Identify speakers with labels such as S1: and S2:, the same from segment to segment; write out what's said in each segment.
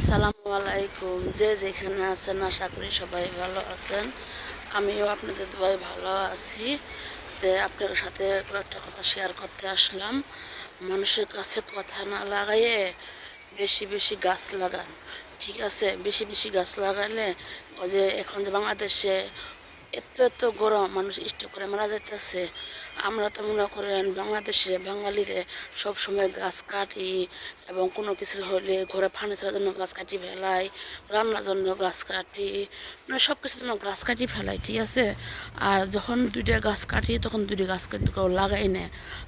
S1: আসসালামু আলাইকুম। যে যেখানে আছেন আশা করি সবাই ভালো আছেন। আমিও আপনাদের দোয়ায় ভালো আছি। আপনাদের সাথে কয়েকটা কথা শেয়ার করতে আসলাম। মানুষের কাছে কথা না লাগাইয়ে বেশি বেশি গাছ লাগান, ঠিক আছে? বেশি বেশি গাছ লাগাইলে ওই যে এখন যে বাংলাদেশে এত এত গরম, মানুষ স্ট্রোক করে মারা যাইতেছে। আমরা তো মনে করেন বাংলাদেশে বাঙালিরে সবসময় গাছ কাটি, এবং কোনো কিছু হলে ঘরে ফার্নিচারের জন্য গাছ কাটি ফেলাই, রান্নার জন্য গাছ কাটি, মানে সব কিছুর জন্য গাছ কাটি ফেলাই, ঠিক আছে? আর যখন দুইটা গাছ কাটি তখন দুইটা গাছ কিন্তু কেউ লাগাই না।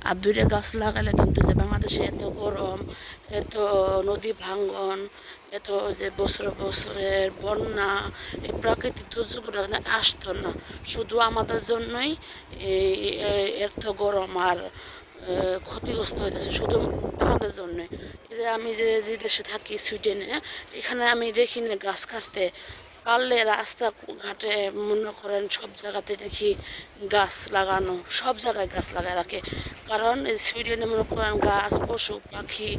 S1: আর দুইটা গাছ লাগালে কিন্তু যে বাংলাদেশে এত গরম, এত নদী ভাঙ্গন, এত যে বছর বছরের বন্যা, এই প্রাকৃতিক দুর্যোগটা আসতো না। শুধু আমাদের জন্যই এত গরম আর ক্ষতিগ্রস্ত হইতেছে, শুধু আমাদের জন্যই। এই যে আমি যে দেশে থাকি সুইডেনে, এখানে আমি দেখি না গাছ কাটতে, পারলে রাস্তা ঘাটে মনে করেন সব জায়গাতে দেখি গাছ লাগানো, সব জায়গায় গাছ লাগায় রাখে। কারণ এই সুইডেনে মনে করেন গাছ, পশু পাখি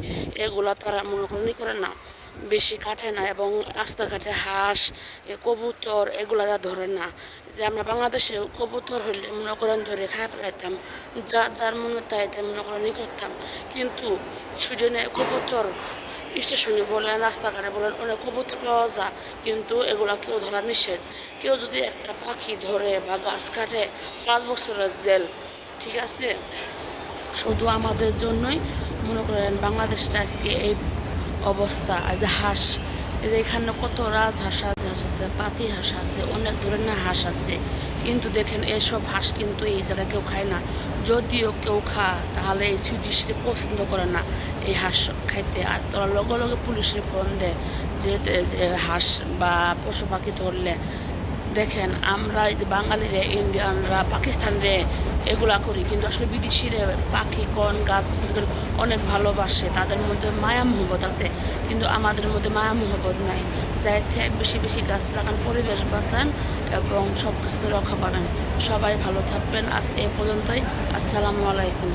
S1: এগুলা তারা মনে করেন করে না, বেশি কাটে না, এবং রাস্তাঘাটে হাঁস, কবুতর এগুলারা ধরে না। যে আমরা বাংলাদেশে কবুতর হইলে মনে করেন ধরে খাই ফেলাইতাম, যার মনে তাই মনে করেন করতাম। কিন্তু সুইডেনে কবুতর স্টেশনে বলেন, রাস্তাঘাটে বলেন, অনেক কবুতর পাওয়া যায়, কিন্তু এগুলা কেউ ধরা নিষেধ। কেউ যদি একটা পাখি ধরে বা গাছ কাটে, 5 বছরের জেল, ঠিক আছে? শুধু আমাদের জন্যই মনে করেন বাংলাদেশটা আজকে এই অবস্থা। আর যে হাঁস, এই যে এখানে কত রাজহাঁস, রাজহাঁস আছে, পাতি হাঁস আছে, অনেক ধরনের হাঁস আছে, কিন্তু দেখেন এসব হাঁস কিন্তু এই জায়গায় কেউ খায় না। যদিও কেউ খায় তাহলে এই সুইডিশরে পছন্দ করে না এই হাঁস খাইতে। আর তোরা লগে লগে পুলিশের ফোন দেয় যে হাঁস বা পশু পাখি ধরলে। দেখেন আমরা এই যে বাঙালিরা, ইন্ডিয়ানরা, পাকিস্তানরে এগুলা করি, কিন্তু আসলে বিদেশিরা পাখি কন গাছ অনেক ভালোবাসে, তাদের মধ্যে মায়া মোহব্বত আছে, কিন্তু আমাদের মধ্যে মায়া মোহব্বত নাই। যাই থেকে বেশি বেশি গাছ লাগান, পরিবেশ বাঁচান, এবং সব কিছুতে রক্ষা পাবেন। সবাই ভালো থাকবেন। আজ এ পর্যন্তই। আসসালামু আলাইকুম।